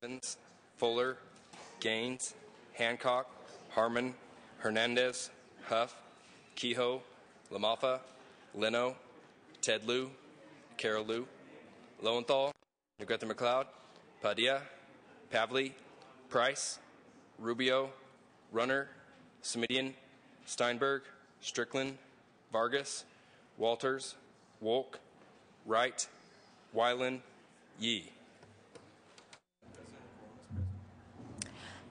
Evans, Fuller, Gaines, Hancock, Harmon, Hernandez, Huff, Kehoe, Lamalfa, Leno, Ted Lieu, Carol Liu, Lowenthal, Negrete McLeod, Padilla, Pavley, Price, Rubio, Runner, Smidian, Steinberg, Strickland, Vargas, Walters, Wolk, Wright, Weiland, Yee.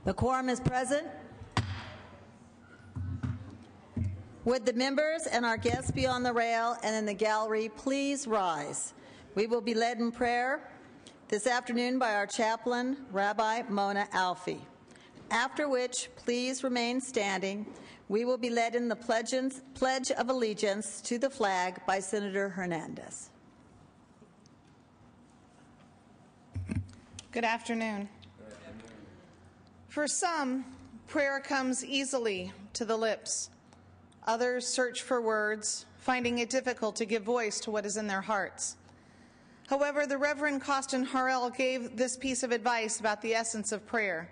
The quorum is present. Would the members and our guests be on the rail and in the gallery please rise? We will be led in prayer this afternoon by our chaplain, Rabbi Mona Alfie. After which, please remain standing. We will be led in the Pledge of Allegiance to the flag by Senator Hernandez. Good afternoon. For some, prayer comes easily to the lips. Others search for words, finding it difficult to give voice to what is in their hearts. However, the Reverend Costin Harrell gave this piece of advice about the essence of prayer.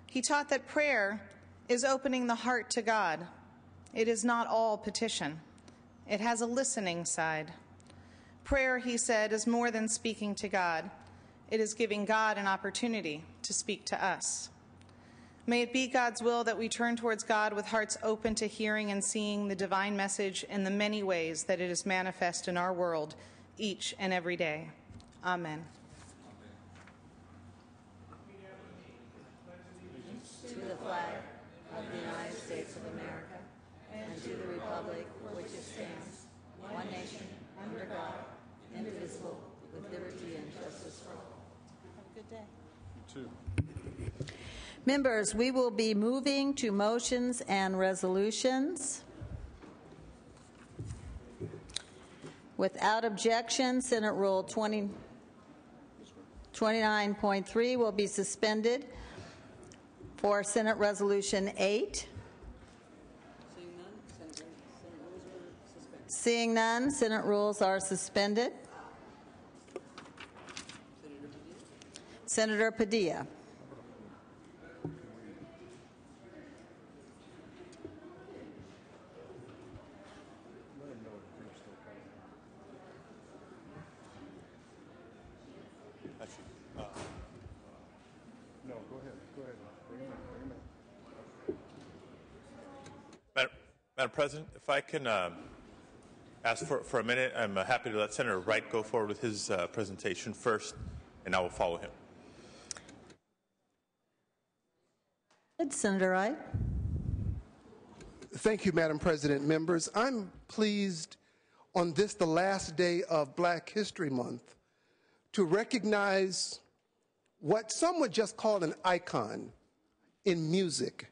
He taught that prayer is opening the heart to God. It is not all petition. It has a listening side. Prayer, he said, is more than speaking to God. It is giving God an opportunity to speak to us. May it be God's will that we turn towards God with hearts open to hearing and seeing the divine message in the many ways that it is manifest in our world each and every day. Amen. To the flag of the United States of America and to the republic for which it stands, one nation, under God, indivisible, with liberty and justice for all. Have a good day. You too. Members, we will be moving to motions and resolutions. Without objection, Senate Rule 29.3 will be suspended for Senate Resolution 8. Seeing none, Senate rules are suspended. Senator Padilla. Madam President, if I can ask for a minute, I'm happy to let Senator Wright go forward with his presentation first, and I will follow him. Senator Wright. Thank you, Madam President. Members, I'm pleased on this, the last day of Black History Month, to recognize what some would just call an icon in music.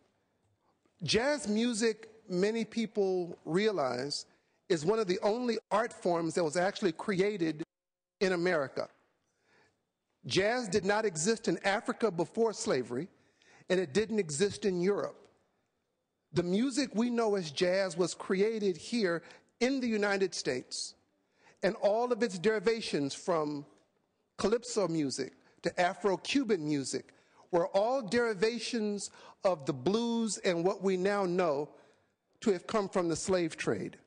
Jazz music, many people realize, is one of the only art forms that was actually created in America. Jazz did not exist in Africa before slavery, and it didn't exist in Europe. The music we know as jazz was created here in the United States, and all of its derivations from calypso music to Afro-Cuban music were all derivations of the blues and what we now know to have come from the slave trade.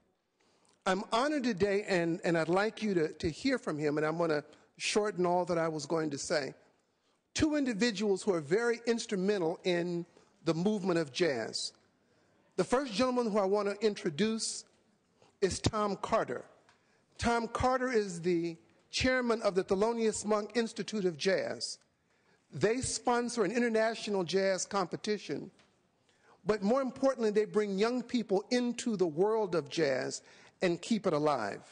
I'm honored today, and I'd like you to hear from him, and I'm going to shorten all that I was going to say. Two individuals who are very instrumental in the movement of jazz. The first gentleman who I want to introduce is Tom Carter. Tom Carter is the chairman of the Thelonious Monk Institute of Jazz. They sponsor an international jazz competition, but more importantly, they bring young people into the world of jazz and keep it alive.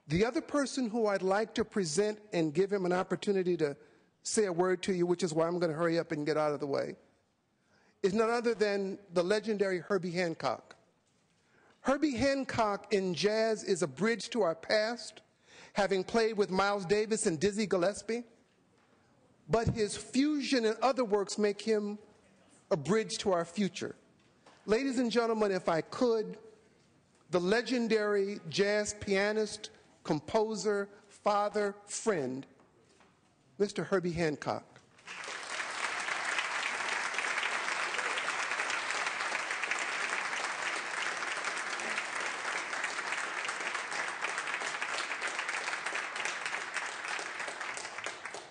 The other person who I'd like to present and give him an opportunity to say a word to you, which is why I'm going to hurry up and get out of the way, is none other than the legendary Herbie Hancock. Herbie Hancock in jazz is a bridge to our past, having played with Miles Davis and Dizzy Gillespie, but his fusion and other works make him a bridge to our future. Ladies and gentlemen, if I could, the legendary jazz pianist, composer, father, friend, Mr. Herbie Hancock.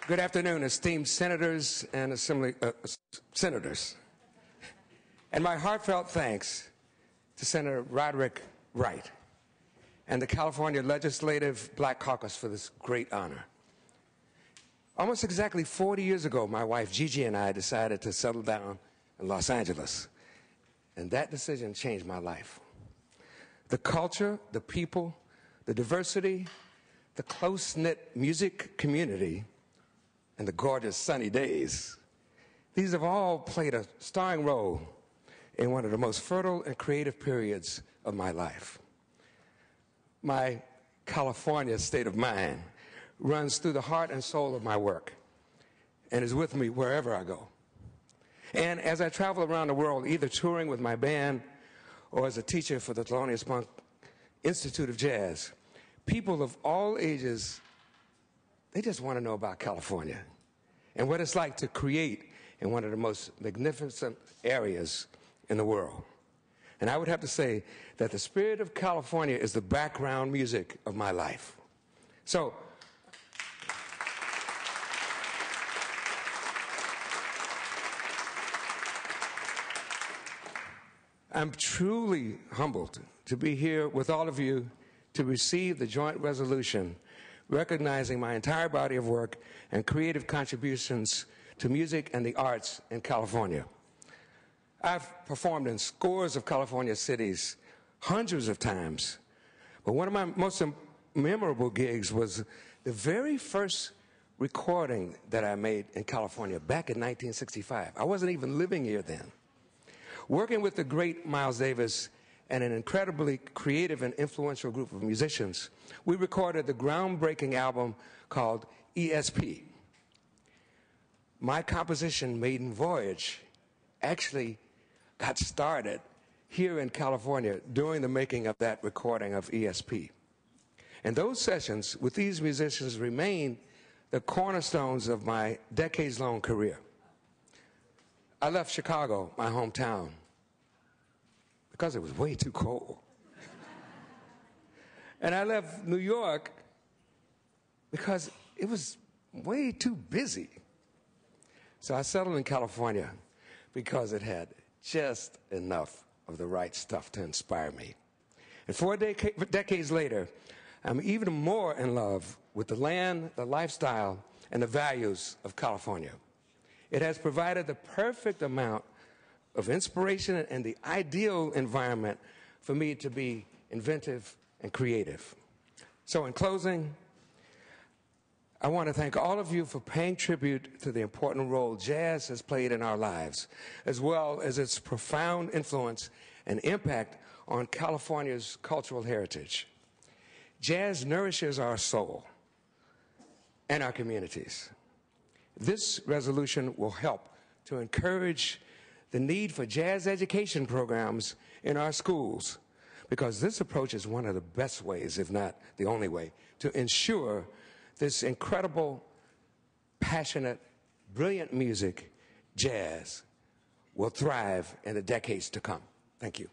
Good afternoon, esteemed senators and senators. And my heartfelt thanks to Senator Roderick Wright and the California Legislative Black Caucus for this great honor. Almost exactly 40 years ago, my wife Gigi and I decided to settle down in Los Angeles, and that decision changed my life. The culture, the people, the diversity, the close-knit music community, and the gorgeous sunny days, these have all played a starring role in one of the most fertile and creative periods of my life. My California state of mind runs through the heart and soul of my work and is with me wherever I go. And as I travel around the world, either touring with my band or as a teacher for the Thelonious Monk Institute of Jazz, people of all ages, they just want to know about California and what it's like to create in one of the most magnificent areas in the world. And I would have to say that the spirit of California is the background music of my life. So, I'm truly humbled to be here with all of you to receive the joint resolution recognizing my entire body of work and creative contributions to music and the arts in California. I've performed in scores of California cities hundreds of times, but one of my most memorable gigs was the very first recording that I made in California back in 1965. I wasn't even living here then. Working with the great Miles Davis and an incredibly creative and influential group of musicians, we recorded the groundbreaking album called ESP. My composition, Maiden Voyage, actually got started here in California during the making of that recording of ESP. And those sessions with these musicians remain the cornerstones of my decades-long career. I left Chicago, my hometown, because it was way too cold. And I left New York because it was way too busy. So I settled in California because it had just enough of the right stuff to inspire me. And 4 decades later, I'm even more in love with the land, the lifestyle, and the values of California. It has provided the perfect amount of inspiration and the ideal environment for me to be inventive and creative. So in closing, I want to thank all of you for paying tribute to the important role jazz has played in our lives, as well as its profound influence and impact on California's cultural heritage. Jazz nourishes our soul and our communities. This resolution will help to encourage the need for jazz education programs in our schools, because this approach is one of the best ways, if not the only way, to ensure this incredible, passionate, brilliant music, jazz, will thrive in the decades to come. Thank you.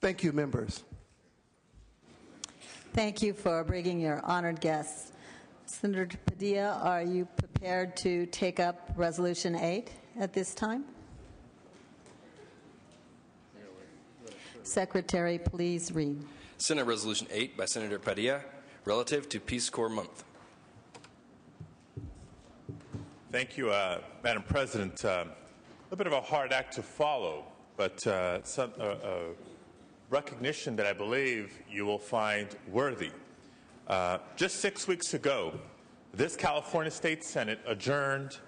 Thank you, members. Thank you for bringing your honored guests. Senator Padilla, are you prepared to take up Resolution 8 at this time? Secretary, please read. Senate Resolution 8 by Senator Padilla, relative to Peace Corps Month. Thank you, Madam President. A little bit of a hard act to follow, but recognition that I believe you will find worthy. Just 6 weeks ago, this California State Senate adjourned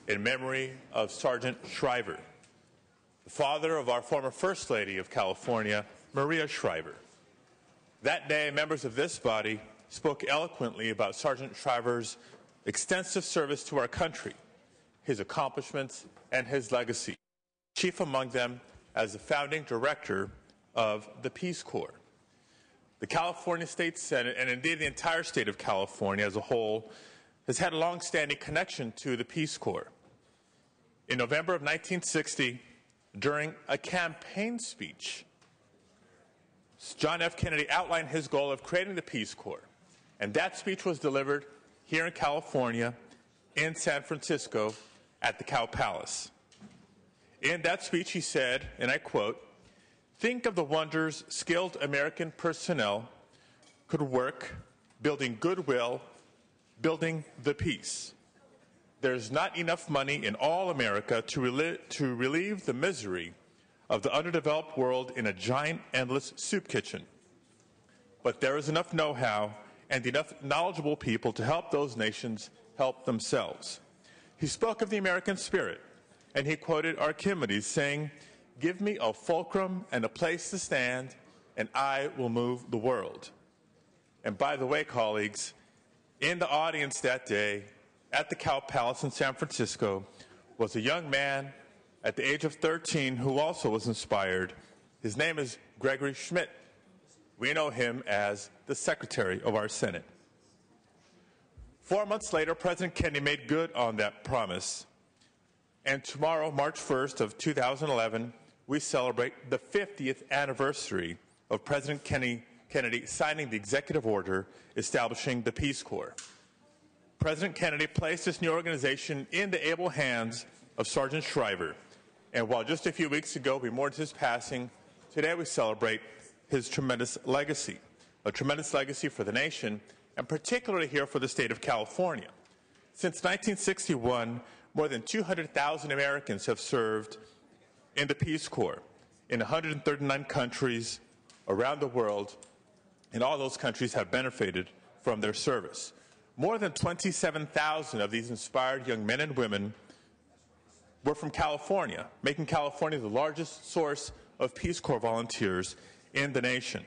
in memory of Sergeant Shriver, the father of our former First Lady of California, Maria Shriver. That day, members of this body spoke eloquently about Sergeant Shriver's extensive service to our country, his accomplishments, and his legacy, chief among them as the founding director of the Peace Corps. The California State Senate, and indeed the entire state of California as a whole, has had a long-standing connection to the Peace Corps. In November of 1960, during a campaign speech, John F. Kennedy outlined his goal of creating the Peace Corps, and that speech was delivered here in California, in San Francisco, at the Cow Palace. In that speech, he said, and I quote, "Think of the wonders skilled American personnel could work building goodwill, building the peace. There's not enough money in all America to relieve the misery of the underdeveloped world in a giant, endless soup kitchen. But there is enough know-how and enough knowledgeable people to help those nations help themselves." He spoke of the American spirit, and he quoted Archimedes saying, "Give me a fulcrum and a place to stand, and I will move the world." And by the way, colleagues, in the audience that day at the Cow Palace in San Francisco was a young man at the age of 13 who also was inspired. His name is Gregory Schmidt. We know him as the Secretary of our Senate. 4 months later, President Kennedy made good on that promise. And tomorrow, March 1st of 2011, we celebrate the 50th anniversary of President Kennedy signing the executive order establishing the Peace Corps. President Kennedy placed this new organization in the able hands of Sergeant Shriver. And while just a few weeks ago we mourned his passing, today we celebrate his tremendous legacy, a tremendous legacy for the nation, and particularly here for the state of California. Since 1961, more than 200,000 Americans have served in the Peace Corps in 139 countries around the world, and all those countries have benefited from their service. More than 27,000 of these inspired young men and women were from California, making California the largest source of Peace Corps volunteers in the nation.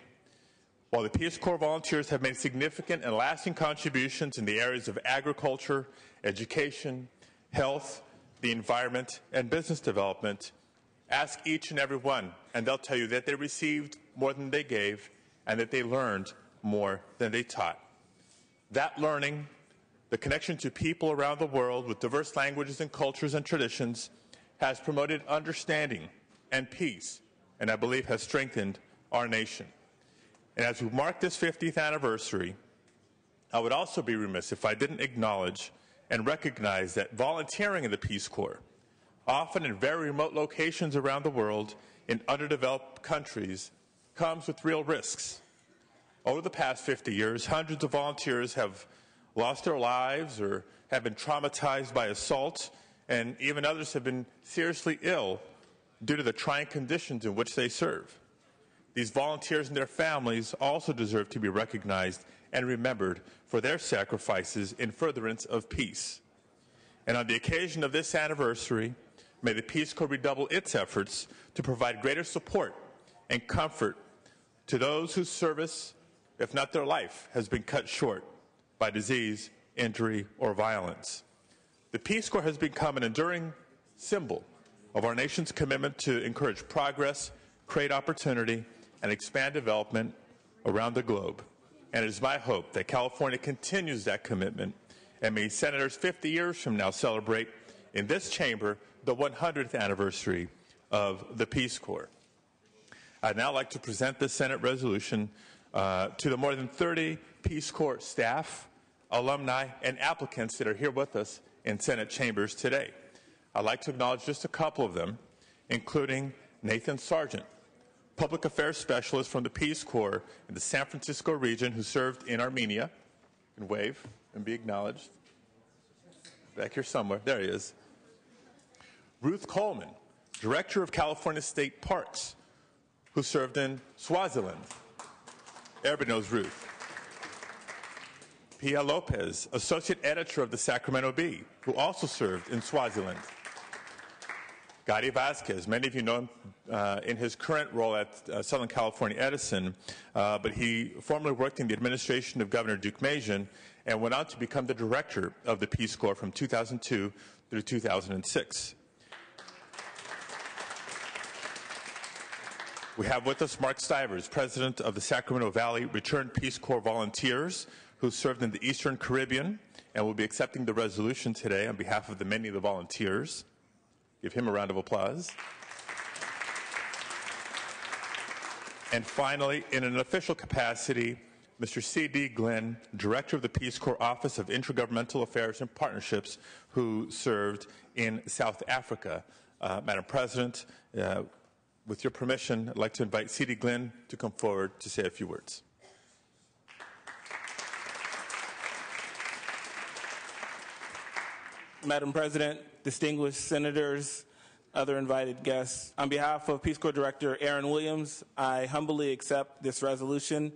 While the Peace Corps volunteers have made significant and lasting contributions in the areas of agriculture, education, health, the environment, and business development, ask each and every one, and they'll tell you that they received more than they gave and that they learned more than they taught. That learning, the connection to people around the world with diverse languages and cultures and traditions, has promoted understanding and peace, and I believe has strengthened our nation. And as we mark this 50th anniversary, I would also be remiss if I didn't acknowledge and recognize that volunteering in the Peace Corps, often in very remote locations around the world in underdeveloped countries, comes with real risks. Over the past 50 years, hundreds of volunteers have lost their lives or have been traumatized by assault, and even others have been seriously ill due to the trying conditions in which they serve. These volunteers and their families also deserve to be recognized and remembered for their sacrifices in furtherance of peace. And on the occasion of this anniversary, may the Peace Corps redouble its efforts to provide greater support and comfort to those whose service, if not their life, has been cut short by disease, injury, or violence. The Peace Corps has become an enduring symbol of our nation's commitment to encourage progress, create opportunity, and expand development around the globe. And it is my hope that California continues that commitment, and may senators 50 years from now celebrate in this chamber the 100th anniversary of the Peace Corps. I'd now like to present this Senate resolution to the more than 30 Peace Corps staff, alumni, and applicants that are here with us in Senate chambers today. I'd like to acknowledge just a couple of them, including Nathan Sargent, Public Affairs Specialist from the Peace Corps in the San Francisco region who served in Armenia. You can wave and be acknowledged. Back here somewhere. There he is. Ruth Coleman, Director of California State Parks, who served in Swaziland. Everybody knows Ruth. Pia Lopez, Associate Editor of the Sacramento Bee, who also served in Swaziland. Gary Vasquez, many of you know him in his current role at Southern California Edison, but he formerly worked in the administration of Governor Duke Majan and went on to become the director of the Peace Corps from 2002 through 2006. We have with us Mark Stivers, president of the Sacramento Valley Returned Peace Corps Volunteers, who served in the Eastern Caribbean and will be accepting the resolution today on behalf of the many of the volunteers. Give him a round of applause. And finally, in an official capacity, Mr. C.D. Glenn, Director of the Peace Corps Office of Intergovernmental Affairs and Partnerships, who served in South Africa. Madam President, with your permission, I'd like to invite C.D. Glenn to come forward to say a few words. Madam President, distinguished senators, other invited guests, on behalf of Peace Corps Director Aaron Williams, I humbly accept this resolution.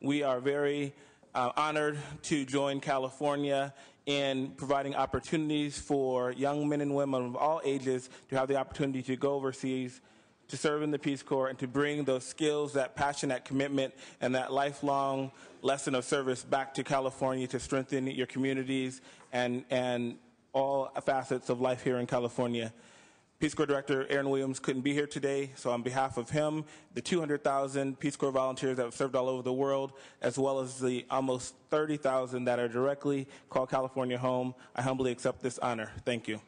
We are very honored to join California in providing opportunities for young men and women of all ages to have the opportunity to go overseas, to serve in the Peace Corps, and to bring those skills, that passion, that commitment, and that lifelong lesson of service back to California to strengthen your communities and all facets of life here in California. Peace Corps Director Aaron Williams couldn't be here today, so on behalf of him, the 200,000 Peace Corps volunteers that have served all over the world, as well as the almost 30,000 that are directly called California home, I humbly accept this honor. Thank you.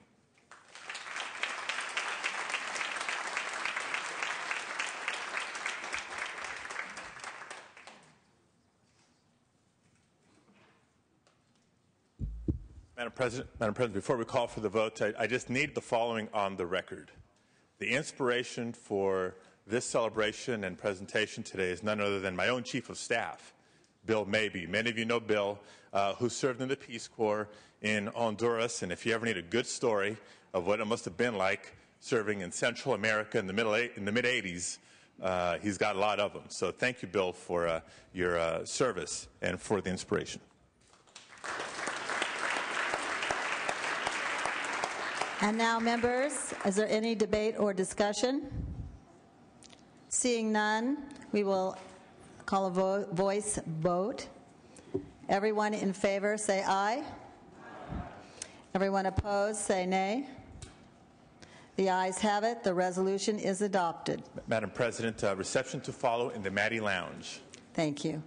Madam President, before we call for the vote, I just need the following on the record. The inspiration for this celebration and presentation today is none other than my own Chief of Staff, Bill Mabee. Many of you know Bill, who served in the Peace Corps in Honduras, and if you ever need a good story of what it must have been like serving in Central America in the mid-'80s, he's got a lot of them. So thank you, Bill, for your service and for the inspiration. And now, members, is there any debate or discussion? Seeing none, we will call a voice vote. Everyone in favor, say aye. Everyone opposed, say nay. The ayes have it. The resolution is adopted. Madam President, reception to follow in the Maddie Lounge. Thank you.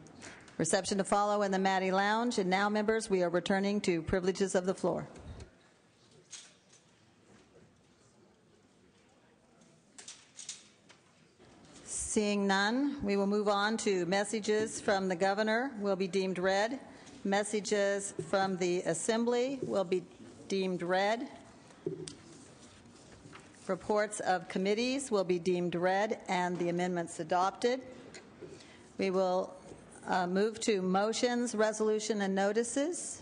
Reception to follow in the Maddie Lounge. And now, members, we are returning to privileges of the floor. Seeing none, we will move on to messages from the governor will be deemed read. Messages from the assembly will be deemed read. Reports of committees will be deemed read and the amendments adopted. We will move to motions, resolution, and notices.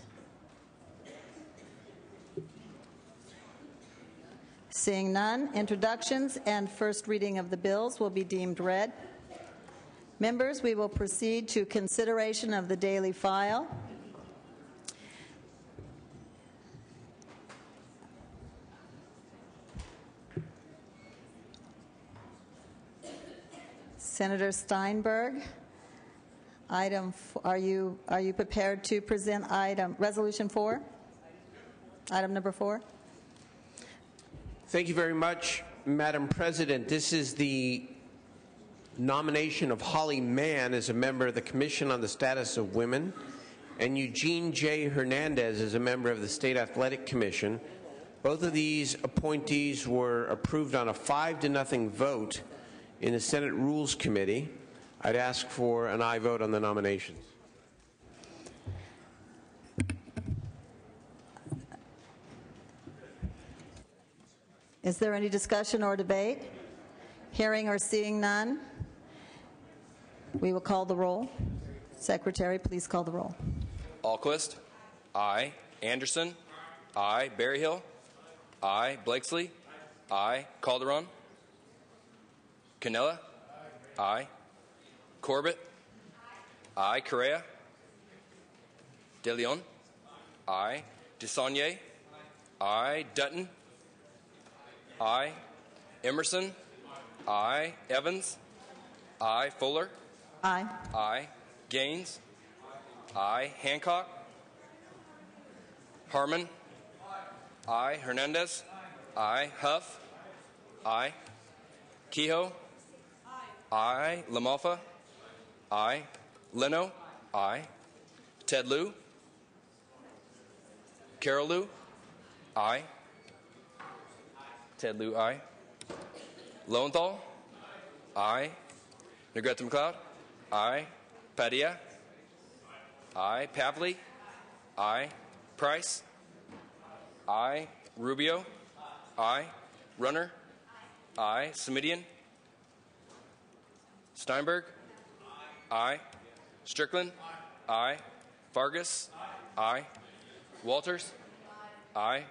Seeing none, introductions and first reading of the bills will be deemed read. Members, we will proceed to consideration of the daily file. Senator Steinberg, are you prepared to present resolution 4? Item number 4. Thank you very much, Madam President. This is the nomination of Holly Mann as a member of the Commission on the Status of Women and Eugene J. Hernandez as a member of the State Athletic Commission. Both of these appointees were approved on a 5-0 vote in the Senate Rules Committee. I'd ask for an aye vote on the nominations. Is there any discussion or debate? Hearing or seeing none, we will call the roll. Secretary, please call the roll. Alquist, aye. Anderson, aye. Berryhill, aye. Blakesley, aye. Calderon, Canella, aye. Corbett, aye. Correa, De Leon. I. DeSaulnier. I. Dutton. I. Emerson. I. Evans. I. Fuller. Aye. I. Gaines. I. Hancock. Harmon. I. Hernandez. I. Huff. I. Kehoe. I. Lamalfa. I. Leno. I. Ted Lieu. Carol Lieu. I. Ted Lieu, I. Lowenthal. I. Negrete McLeod. I. Padilla. I. Pavley. I. Price. I. Rubio. I. Runner. I. Semidian. Steinberg. I. Strickland. I. Vargas. I. Walters. I.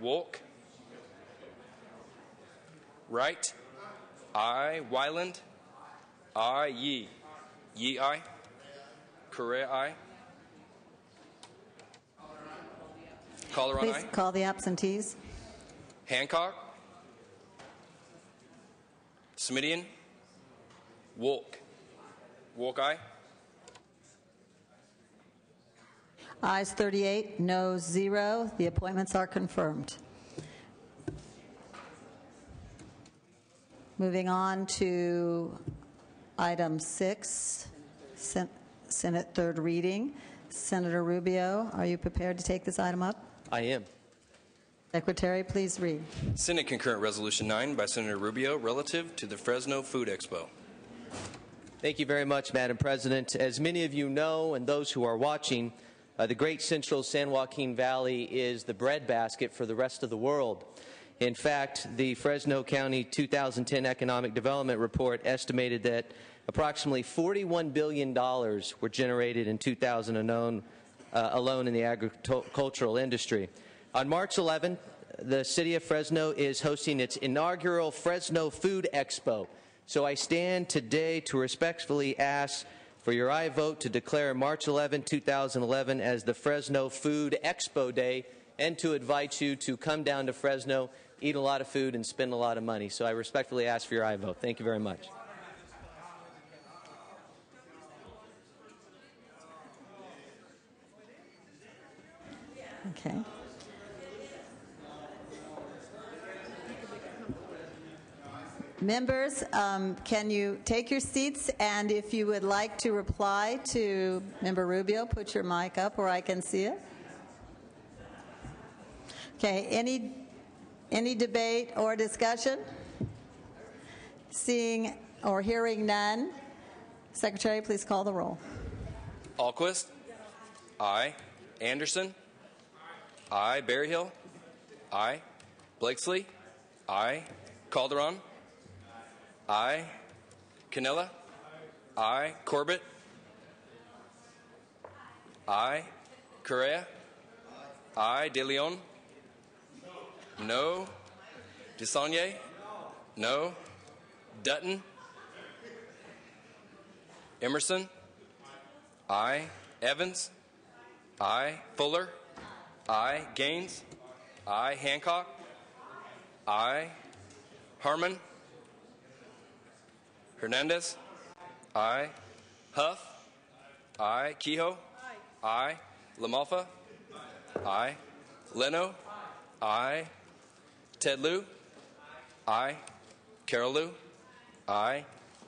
Wolk. Wright. I. Wyland. I. Yee. Yee, I. Correa, I. Calderon, Please I. call the absentees. Hancock. Semidian. Wolk. Wolk, I. Ayes 38, noes 0. The appointments are confirmed. Moving on to item 6, Senate third reading. Senator Rubio, are you prepared to take this item up? I am. Secretary, please read. Senate Concurrent Resolution 9 by Senator Rubio relative to the Fresno Food Expo. Thank you very much, Madam President. As many of you know, and those who are watching, the great central San Joaquin Valley is the breadbasket for the rest of the world. In fact, the Fresno County 2010 Economic Development Report estimated that approximately $41 billion were generated in 2009 alone in the agricultural industry. On March 11, the city of Fresno is hosting its inaugural Fresno Food Expo. So I stand today to respectfully ask for your aye vote to declare March 11, 2011 as the Fresno Food Expo Day and to invite you to come down to Fresno, eat a lot of food, and spend a lot of money. So I respectfully ask for your aye vote. Thank you very much. Okay. Members, can you take your seats, and if you would like to reply to Member Rubio, put your mic up where I can see it. Okay, any debate or discussion? Seeing or hearing none, Secretary, please call the roll. Alquist. Aye. Anderson. Aye. Berryhill. Aye. Blakesley. Aye. Calderon. Aye. Canella. Aye. Corbett. Aye. Correa. Aye. De Leon. No. DeSaulnier. No. Dutton. Emerson. Aye. Evans. Aye. Fuller. Aye. Gaines. Aye. Hancock. Aye. Harmon. Hernandez. Aye. Huff. Aye. Kehoe. Aye. Lamalfa. Aye. Leno. Aye. Ted Lieu. Aye. Carol Lieu. Aye.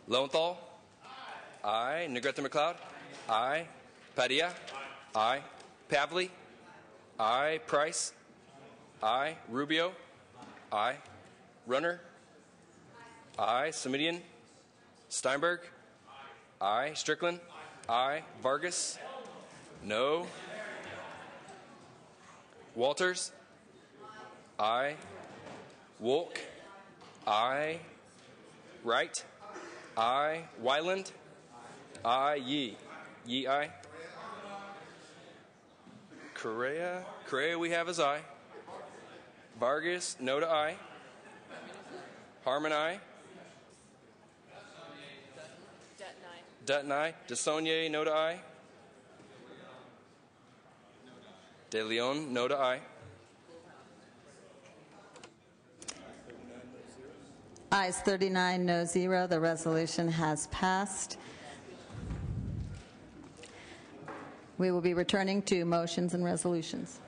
Lowenthal. Aye. Negrete McLeod. Aye. Padilla. Aye. Pavley. Aye. Price. Aye. Rubio. Aye. Runner. Aye. Semidian. Steinberg. Aye. Strickland. Aye. Vargas. No. Walters. Aye. Wolk. Aye. Wright. Aye. Wyland. Aye. Yee. Yee, aye. Correa. Correa we have as aye. Vargas, no to aye. Harmon, aye. Dutton, aye. DeSaulnier, no to aye. De Leon, no to I. Ayes 39, no 0. The resolution has passed. We will be returning to motions and resolutions.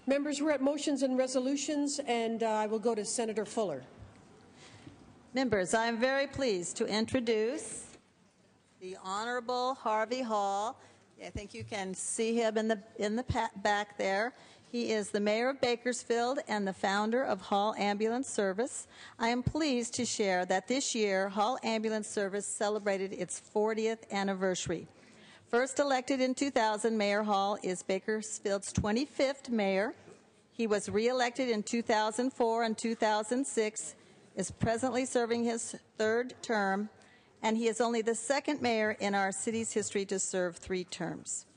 Members, we're at motions and resolutions, and I will go to Senator Fuller. Members, I am very pleased to introduce the Honorable Harvey Hall. I think you can see him in the back there. He is the mayor of Bakersfield and the founder of Hall Ambulance Service. I am pleased to share that this year, Hall Ambulance Service celebrated its 40th anniversary. First elected in 2000, Mayor Hall is Bakersfield's 25th mayor. He was reelected in 2004 and 2006, is presently serving his third term, and he is only the second mayor in our city's history to serve 3 terms.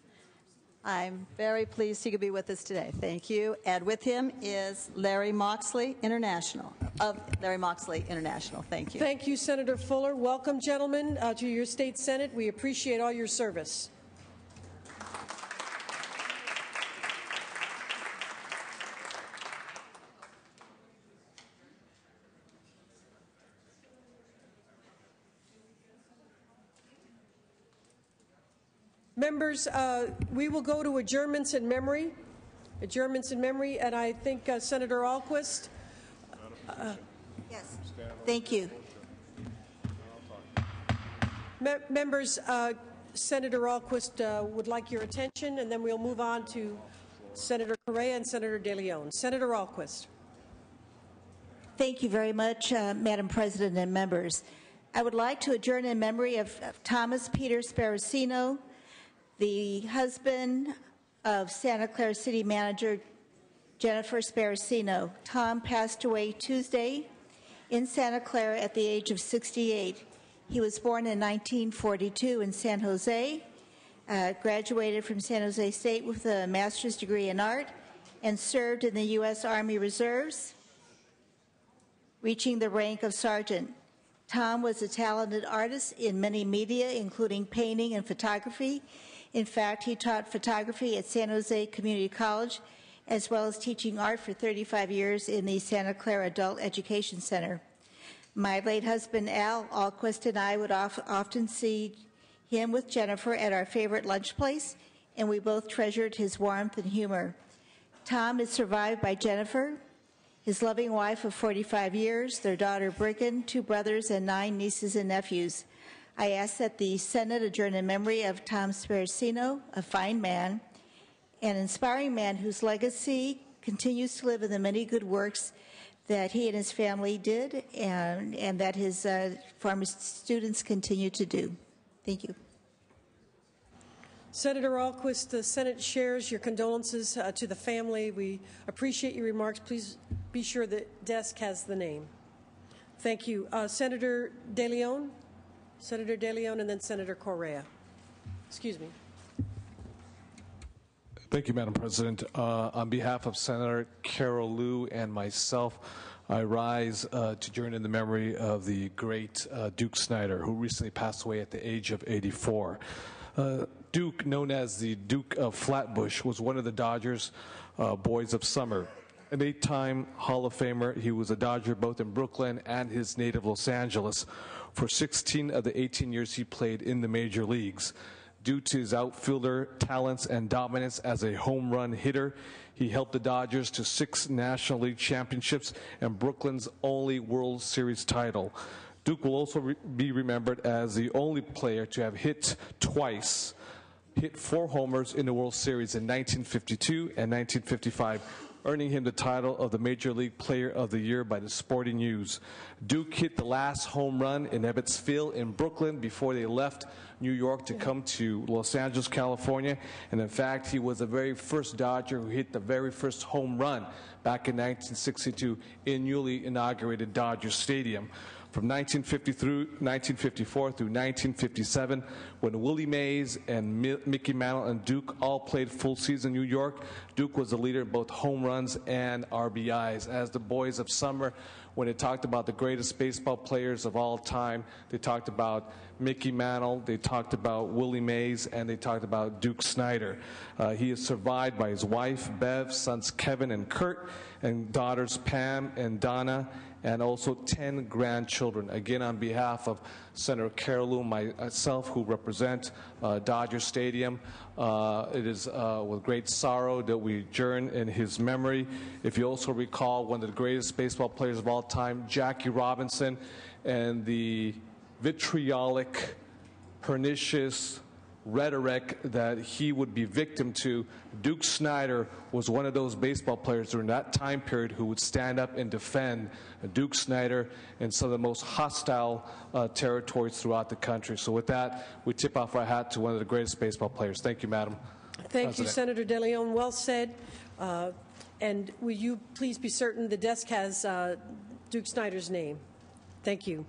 I'm very pleased he could be with us today. Thank you. And with him is Larry Moxley International, of Larry Moxley International. Thank you. Thank you, Senator Fuller. Welcome, gentlemen, to your state senate. We appreciate all your service. Members, we will go to adjournments in memory. And I think Senator Ahlquist. Yes, thank you. Members, Senator Ahlquist would like your attention, and then we'll move on to Senator Correa and Senator De Leon. Senator Ahlquist. Thank you very much, Madam President and members. I would like to adjourn in memory of Thomas Peter Sparacino, the husband of Santa Clara City Manager Jennifer Sparacino. Tom passed away Tuesday in Santa Clara at the age of 68. He was born in 1942 in San Jose, graduated from San Jose State with a master's degree in art, and served in the U.S. Army Reserves, reaching the rank of sergeant. Tom was a talented artist in many media, including painting and photography. In fact, he taught photography at San Jose Community College, as well as teaching art for 35 years in the Santa Clara Adult Education Center. My late husband, Al Ahlquist, and I would often see him with Jennifer at our favorite lunch place, and we both treasured his warmth and humor. Tom is survived by Jennifer, his loving wife of 45 years, their daughter, Briggan, 2 brothers, and 9 nieces and nephews. I ask that the Senate adjourn in memory of Tom Sparacino, a fine man, an inspiring man whose legacy continues to live in the many good works that he and his family did and that his former students continue to do. Thank you. Senator Ahlquist, the Senate shares your condolences to the family. We appreciate your remarks. Please be sure the desk has the name. Thank you. Senator De Leon? Senator De Leon and then Senator Correa. Excuse me. Thank you, Madam President. On behalf of Senator Carol Liu and myself, I rise to join in the memory of the great Duke Snider, who recently passed away at the age of 84. Duke, known as the Duke of Flatbush, was one of the Dodgers' boys of summer. An 8-time Hall of Famer, he was a Dodger both in Brooklyn and his native Los Angeles for 16 of the 18 years he played in the major leagues. Due to his outfielder talents and dominance as a home run hitter, he helped the Dodgers to 6 National League championships and Brooklyn's only World Series title. Duke will also be remembered as the only player to have hit 4 homers in the World Series in 1952 and 1955, earning him the title of the Major League Player of the Year by the Sporting News. Duke hit the last home run in Ebbets Field in Brooklyn before they left New York to come to Los Angeles, California. And in fact, he was the very first Dodger who hit the very first home run back in 1962 in newly inaugurated Dodger Stadium. From 1954 through 1957, when Willie Mays and Mickey Mantle and Duke all played full season in New York, Duke was the leader in both home runs and RBIs. As the boys of summer, when they talked about the greatest baseball players of all time, they talked about Mickey Mantle, they talked about Willie Mays, and they talked about Duke Snider. He is survived by his wife, Bev, sons Kevin and Kurt, and daughters Pam and Donna, and also 10 grandchildren. Again, on behalf of Senator Carol Liu, myself, who represent Dodger Stadium, it is with great sorrow that we adjourn in his memory. If you also recall, one of the greatest baseball players of all time, Jackie Robinson, and the vitriolic, pernicious rhetoric that he would be victim to, Duke Snider was one of those baseball players during that time period who would stand up and defend Duke Snider in some of the most hostile territories throughout the country. So with that, we tip off our hat to one of the greatest baseball players. Thank you, Madam Thank you, Senator DeLeon. Well said. And will you please be certain the desk has Duke Snider's name? Thank you.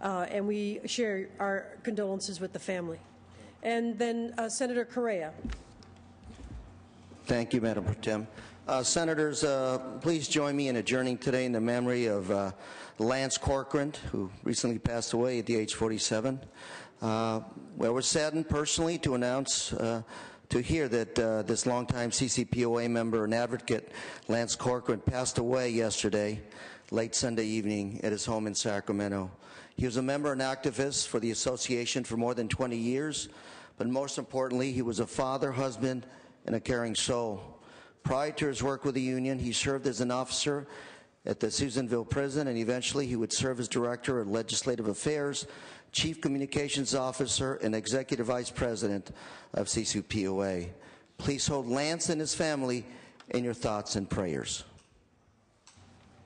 And we share our condolences with the family. And then Senator Correa. Thank you, Madam Pro Tem. Senators, please join me in adjourning today in the memory of Lance Corcoran, who recently passed away at the age 47. Well, we're saddened personally to announce, to hear that this longtime CCPOA member and advocate, Lance Corcoran, passed away yesterday, late Sunday evening, at his home in Sacramento. He was a member and activist for the association for more than 20 years, but most importantly, he was a father, husband, and a caring soul. Prior to his work with the union, he served as an officer at the Susanville prison, and eventually he would serve as director of legislative affairs, chief communications officer, and executive vice president of CCPOA. Please hold Lance and his family in your thoughts and prayers.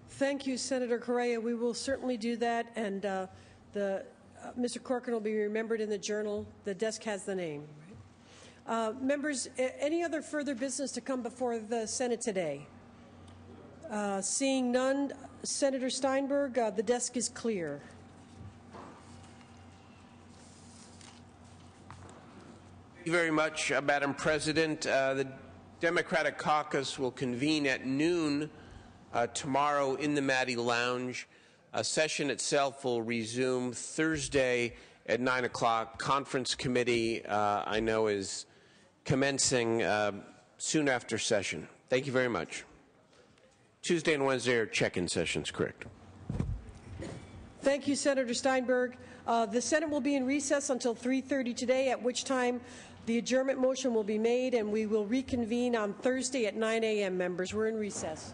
Thank you, Senator Correa. We will certainly do that, and Mr. Corcoran will be remembered in the journal. The desk has the name. Members, any other further business to come before the Senate today? Seeing none, Senator Steinberg, the desk is clear. Thank you very much, Madam President. The Democratic Caucus will convene at noon tomorrow in the Maddie Lounge. A session itself will resume Thursday at 9 o'clock. Conference committee, I know, is commencing soon after session. Thank you very much. Tuesday and Wednesday are check-in sessions, correct? Thank you, Senator Steinberg. The Senate will be in recess until 3:30 today, at which time the adjournment motion will be made, and we will reconvene on Thursday at 9 a.m., members. We're in recess.